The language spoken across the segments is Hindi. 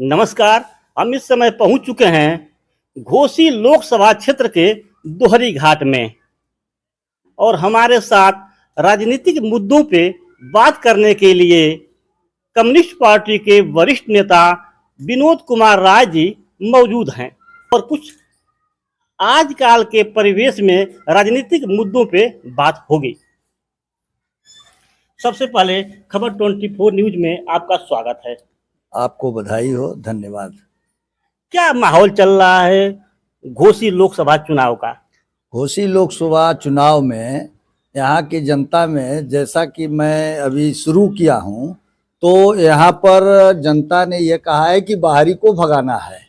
नमस्कार। हम इस समय पहुंच चुके हैं घोसी लोकसभा क्षेत्र के दोहरी घाट में और हमारे साथ राजनीतिक मुद्दों पे बात करने के लिए कम्युनिस्ट पार्टी के वरिष्ठ नेता विनोद कुमार राय जी मौजूद हैं और कुछ आजकल के परिवेश में राजनीतिक मुद्दों पे बात होगी। सबसे पहले खबर 24 न्यूज में आपका स्वागत है। आपको बधाई हो, धन्यवाद। क्या माहौल चल रहा है घोसी लोकसभा चुनाव का? घोसी लोकसभा चुनाव में यहाँ की जनता में, जैसा कि मैं अभी शुरू किया हूँ, तो यहाँ पर जनता ने ये कहा है कि बाहरी को भगाना है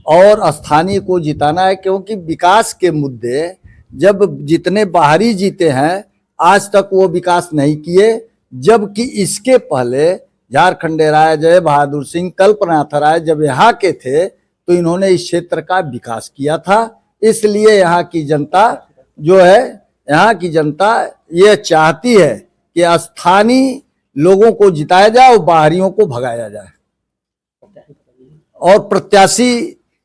और स्थानीय को जिताना है, क्योंकि विकास के मुद्दे जब जितने बाहरी जीते हैं आज तक वो विकास नहीं किए, जबकि इसके पहले झारखंडे राय, जय बहादुर सिंह, कल्पनाथ राय जब यहाँ के थे तो इन्होंने इस क्षेत्र का विकास किया था। इसलिए यहाँ की जनता जो है, यहाँ की जनता ये चाहती है कि स्थानीय लोगों को जिताया जाए और बाहरियों को भगाया जाए। और प्रत्याशी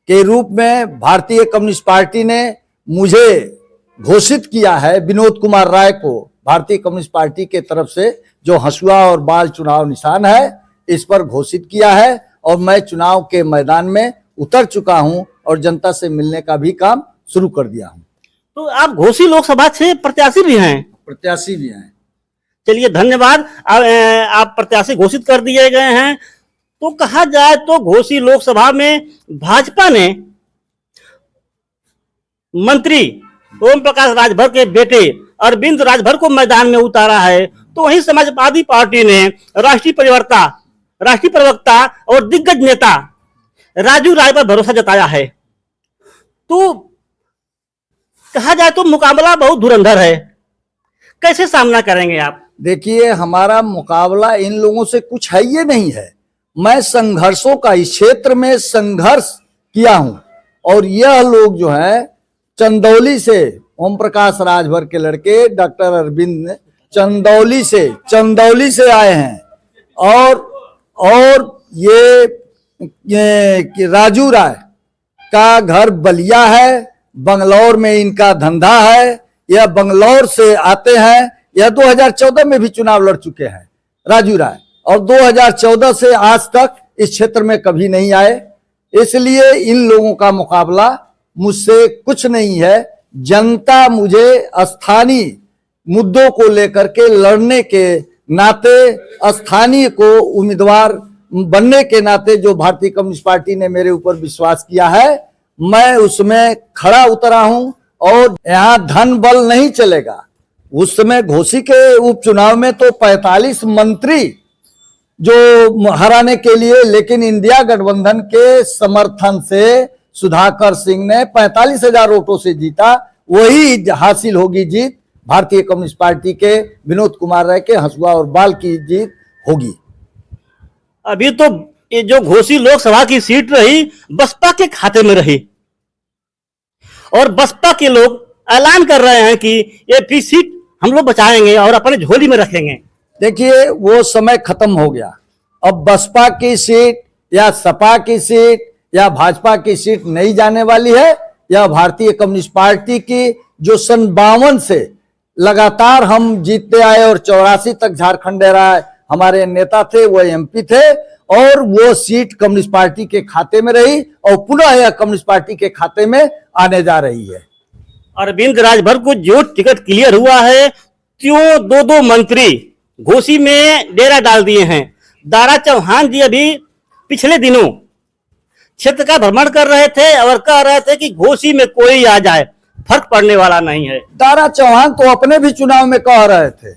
के रूप में भारतीय कम्युनिस्ट पार्टी ने मुझे घोषित किया है, विनोद कुमार राय को भारतीय कम्युनिस्ट पार्टी के तरफ से जो हंसुआ और बाल चुनाव निशान है इस पर घोषित किया है और मैं चुनाव के मैदान में उतर चुका हूं और जनता से मिलने का भी काम शुरू कर दिया हूं। तो आप घोसी लोकसभा से प्रत्याशी भी हैं? प्रत्याशी भी हैं। चलिए, धन्यवाद। आप प्रत्याशी घोषित कर दिए गए हैं। तो कहा जाए तो घोसी लोकसभा में भाजपा ने मंत्री ओम प्रकाश राजभर के बेटे अरविंद राजभर को मैदान में उतारा है, तो वहीं समाजवादी पार्टी ने राष्ट्रीय प्रवक्ता और दिग्गज नेता राजू राय पर भरोसा जताया है। तो कहा जाए तो मुकाबला बहुत धुरंधर है, कैसे सामना करेंगे आप? देखिए, हमारा मुकाबला इन लोगों से कुछ है ये नहीं है। मैं संघर्षों का इस क्षेत्र में संघर्ष किया हूं और यह लोग जो है चंदौली से, ओम प्रकाश राजभर के लड़के डॉक्टर अरविंद चंदौली से आए हैं और ये राजू राय का घर बलिया है, बंगलौर में इनका धंधा है। यह बंगलौर से आते हैं। यह 2014 में भी चुनाव लड़ चुके हैं राजू राय, और 2014 से आज तक इस क्षेत्र में कभी नहीं आए। इसलिए इन लोगों का मुकाबला मुझसे कुछ नहीं है। जनता मुझे स्थानीय मुद्दों को लेकर के लड़ने के नाते, स्थानीय को उम्मीदवार बनने के नाते जो भारतीय कम्युनिस्ट पार्टी ने मेरे ऊपर विश्वास किया है, मैं उसमें खड़ा उतरा हूं और यहाँ धन बल नहीं चलेगा। उस समय घोसी के उपचुनाव में तो 45 मंत्री जो हराने के लिए, लेकिन इंडिया गठबंधन के समर्थन से सुधाकर सिंह ने 45,000 वोटों से जीता। वही हासिल होगी जीत भारतीय कम्युनिस्ट पार्टी के विनोद कुमार राय के हंसुआ और बाल की जीत होगी। अभी तो ये जो घोसी लोकसभा की सीट रही बसपा के खाते में रही और बसपा के लोग ऐलान कर रहे हैं कि ये सीट हम लोग बचाएंगे और अपने झोली में रखेंगे। देखिए, वो समय खत्म हो गया। अब बसपा की सीट या सपा की सीट या भाजपा की सीट नहीं जाने वाली है। यह भारतीय कम्युनिस्ट पार्टी की जो सन 52 से लगातार हम जीतते आए और 84 तक झारखंडे राय हमारे नेता थे, वो एमपी थे, और वो सीट कम्युनिस्ट पार्टी के खाते में रही और पुनः यह कम्युनिस्ट पार्टी के खाते में आने जा रही है। अरविंद राजभर को जो टिकट क्लियर हुआ है, त्यों दो मंत्री घोसी में डेरा डाल दिए हैं। दारा चौहान जी अभी पिछले दिनों क्षेत्र का भ्रमण कर रहे थे और कह रहे थे कि घोसी में कोई आ जाए, फर्क पड़ने वाला नहीं है। दारा चौहान तो अपने भी चुनाव में कह रहे थे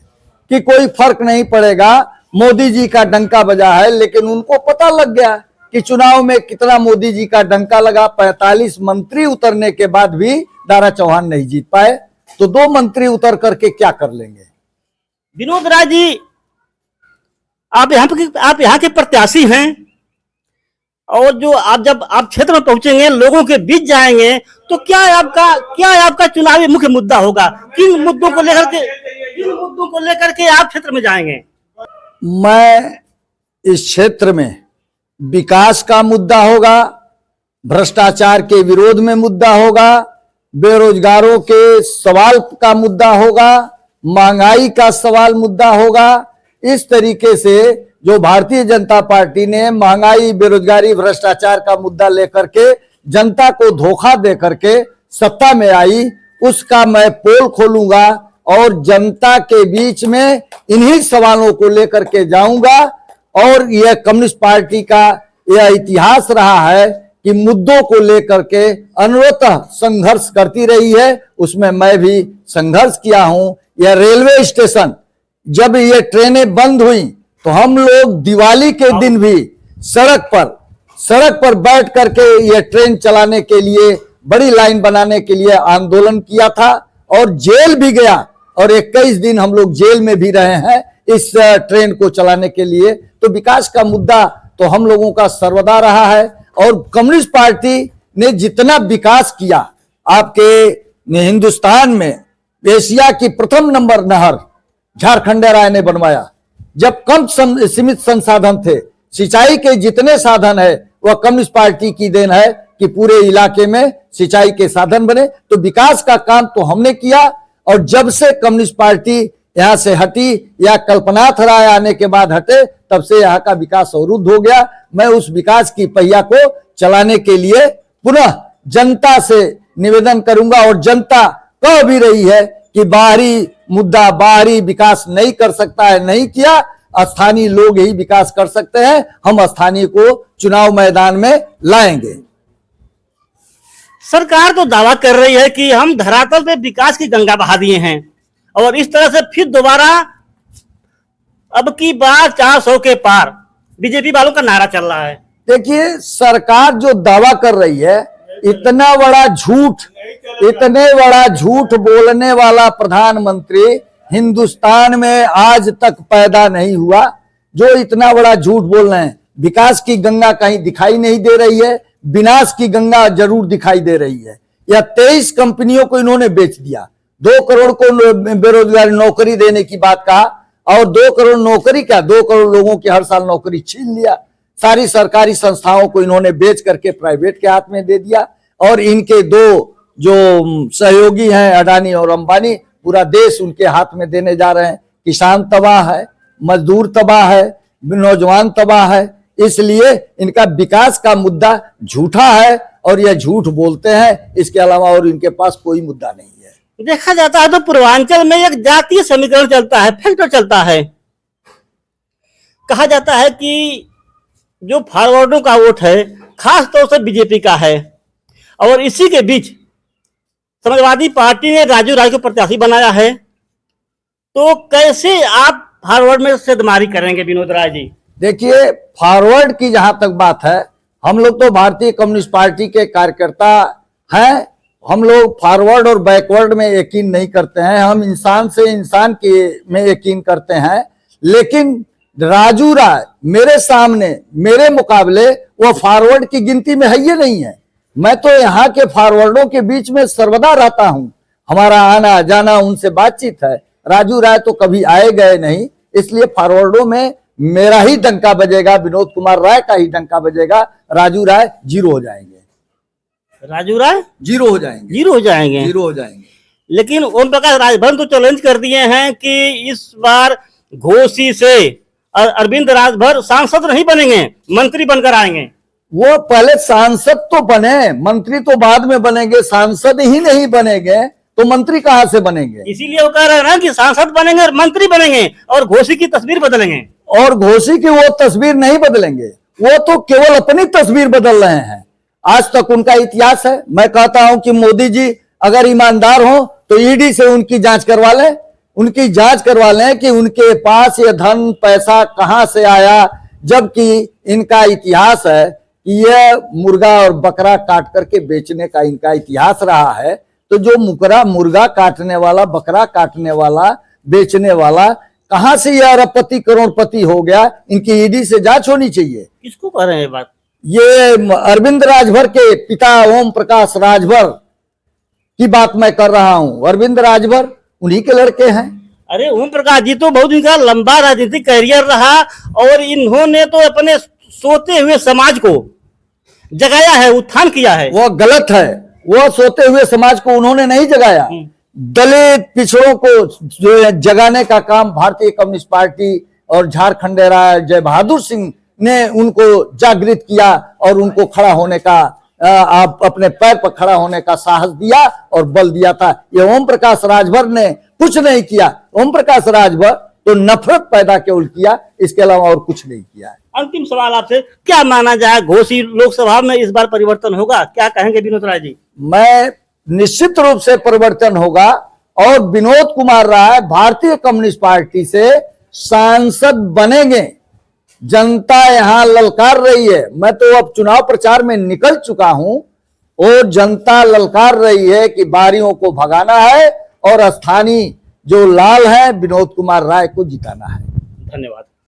कि कोई फर्क नहीं पड़ेगा, मोदी जी का डंका बजा है, लेकिन उनको पता लग गया कि चुनाव में कितना मोदी जी का डंका लगा। 45 मंत्री उतरने के बाद भी दारा चौहान नहीं जीत पाए, तो 2 मंत्री उतर करके क्या कर लेंगे? विनोद राय जी, आप यहाँ के प्रत्याशी हैं और जो जब आप क्षेत्र में पहुंचेंगे, लोगों के बीच जाएंगे, तो क्या आपका चुनावी मुख्य मुद्दा होगा? किन मुद्दों को लेकर के आप क्षेत्र में जाएंगे? मैं इस क्षेत्र में विकास का मुद्दा होगा, भ्रष्टाचार के विरोध में मुद्दा होगा, बेरोजगारों के सवाल का मुद्दा होगा, महंगाई का सवाल मुद्दा होगा। इस तरीके से जो भारतीय जनता पार्टी ने महंगाई, बेरोजगारी, भ्रष्टाचार का मुद्दा लेकर के जनता को धोखा दे करके सत्ता में आई, उसका मैं पोल खोलूंगा और जनता के बीच में इन्हीं सवालों को लेकर के जाऊंगा। और यह कम्युनिस्ट पार्टी का यह इतिहास रहा है कि मुद्दों को लेकर के अनवरतः संघर्ष करती रही है, उसमें मैं भी संघर्ष किया हूं। यह रेलवे स्टेशन, जब ये ट्रेनें बंद हुई तो हम लोग दिवाली के दिन भी सड़क पर बैठ करके ये ट्रेन चलाने के लिए, बड़ी लाइन बनाने के लिए आंदोलन किया था और जेल भी गया, और 21 दिन हम लोग जेल में भी रहे हैं इस ट्रेन को चलाने के लिए। तो विकास का मुद्दा तो हम लोगों का सर्वदा रहा है। और कम्युनिस्ट पार्टी ने जितना विकास किया, आपके हिंदुस्तान में एशिया की प्रथम नंबर नहर झारखंड राय ने बनवाया। जब कम सीमित संसाधन थे, सिंचाई के जितने साधन है वह कम्युनिस्ट पार्टी की देन है कि पूरे इलाके में सिंचाई के साधन बने। तो विकास का काम तो हमने किया। और जब से कम्युनिस्ट पार्टी यहां से हटी या कल्पनाथ राय आने के बाद हटे, तब से यहाँ का विकास अवरुद्ध हो गया। मैं उस विकास की पहिया को चलाने के लिए पुनः जनता से निवेदन करूंगा, और जनता कह भी रही है कि बाहरी मुद्दा, बाहरी विकास नहीं कर सकता है, नहीं किया, स्थानीय लोग ही विकास कर सकते हैं। हम स्थानीय को चुनाव मैदान में लाएंगे। सरकार तो दावा कर रही है कि हम धरातल पे विकास की गंगा बहा दिए हैं, और इस तरह से फिर दोबारा अब की बार 400 के पार बीजेपी वालों का नारा चल रहा है। देखिए, सरकार जो दावा कर रही है, इतना बड़ा झूठ बोलने वाला प्रधानमंत्री हिंदुस्तान में आज तक पैदा नहीं हुआ, जो इतना बड़ा झूठ बोल रहे हैं। विकास की गंगा कहीं दिखाई नहीं दे रही है, विनाश की गंगा जरूर दिखाई दे रही है। या 23 कंपनियों को इन्होंने बेच दिया, 2 करोड़ को बेरोजगारी नौकरी देने की बात कहा, और 2 करोड़ नौकरी क्या, 2 करोड़ लोगों की हर साल नौकरी छीन लिया। सारी सरकारी संस्थाओं को इन्होंने बेच करके प्राइवेट के हाथ में दे दिया। और इनके 2 जो सहयोगी हैं, अडानी और अंबानी, पूरा देश उनके हाथ में देने जा रहे हैं। किसान तबाह है, मजदूर तबाह है, नौजवान तबाह है। इसलिए इनका विकास का मुद्दा झूठा है, और यह झूठ बोलते हैं, इसके अलावा और इनके पास कोई मुद्दा नहीं है। देखा जाता है तो पूर्वांचल में एक जातीय समीकरण चलता है, फैक्टर चलता है। कहा जाता है कि जो फॉरवर्डों का वोट है खास तौर से बीजेपी का है, और इसी के बीच समाजवादी पार्टी ने राजू राय को प्रत्याशी बनाया है। तो कैसे आप फॉरवर्ड में सेधमारी करेंगे विनोद राय जी? देखिए, फॉरवर्ड की जहां तक बात है, हम लोग तो भारतीय कम्युनिस्ट पार्टी के कार्यकर्ता हैं। हम लोग फॉरवर्ड और बैकवर्ड में यकीन नहीं करते हैं, हम इंसान से इंसान के में यकीन करते हैं। लेकिन राजू राय मेरे सामने, मेरे मुकाबले वो फॉरवर्ड की गिनती में है ही नहीं है। मैं तो यहाँ के फॉरवर्डों के बीच में सर्वदा रहता हूँ, हमारा आना जाना, उनसे बातचीत है। राजू राय तो कभी आए गए नहीं, इसलिए फॉरवर्डों में मेरा ही डंका बजेगा, विनोद कुमार राय का ही डंका बजेगा। राजू राय जीरो हो जाएंगे, राजू राय जीरो हो जाएंगे, जीरो हो जाएंगे, जीरो हो जाएंगे। लेकिन ओम प्रकाश राजभर तो चैलेंज कर दिए हैं कि इस बार घोसी से अरविंद राजभर सांसद नहीं बनेंगे, मंत्री बनकर आएंगे। वो पहले सांसद तो बने, मंत्री तो बाद में बनेंगे। सांसद ही नहीं बनेंगे तो मंत्री कहां से बनेंगे? इसीलिए वो कह रहे हैं ना कि सांसद बनेंगे और मंत्री बनेंगे, और घोसी की तस्वीर बदलेंगे। और घोसी की वो तस्वीर नहीं बदलेंगे, वो तो केवल अपनी तस्वीर बदल रहे हैं। आज तक उनका इतिहास है। मैं कहता हूं कि मोदी जी अगर ईमानदार हो तो ईडी से उनकी जांच करवा लें, उनकी जांच करवा लें कि उनके पास ये धन पैसा कहां से आया। जबकि इनका इतिहास है कि यह मुर्गा और बकरा काट करके बेचने का इनका इतिहास रहा है। तो जो मुर्गा काटने वाला, बकरा काटने वाला, बेचने वाला, कहां से यह अरबपति करोड़पति हो गया? इनकी ईडी से जांच होनी चाहिए। किसको कह रहे हैं बात? ये अरविंद राजभर के पिता ओम प्रकाश राजभर की बात मैं कर रहा हूं। अरविंद राजभर उन्हीं के लड़के हैं। अरे ओम प्रकाश जी तो बहुत इनका लंबा राजनीतिक करियर रहा, और इन्होंने तो अपने सोते हुए समाज को जगाया है, उत्थान किया है। वो गलत है। वो सोते हुए समाज को उन्होंने नहीं जगाया। दलित पिछड़ों को जो है जगाने का काम भारतीय कम्युनिस्ट पार्टी और झारखंड राय जय बहादुर सिंह ने उनको जागृत किया और उनको खड़ा होने का आप अपने पैर पर खड़ा होने का साहस दिया और बल दिया था। ये ओम प्रकाश राजभर ने कुछ नहीं किया। ओम प्रकाश राजभर तो नफरत पैदा केवल किया, इसके अलावा और कुछ नहीं किया है। अंतिम सवाल आपसे, क्या माना जाए घोसी लोकसभा में इस बार परिवर्तन होगा? क्या कहेंगे विनोद राय जी? मैं निश्चित रूप से परिवर्तन होगा और विनोद कुमार राय भारतीय कम्युनिस्ट पार्टी से सांसद बनेंगे। जनता यहां ललकार रही है। मैं तो अब चुनाव प्रचार में निकल चुका हूं और जनता ललकार रही है कि बारियों को भगाना है और स्थानीय जो लाल है विनोद कुमार राय को जिताना है। धन्यवाद।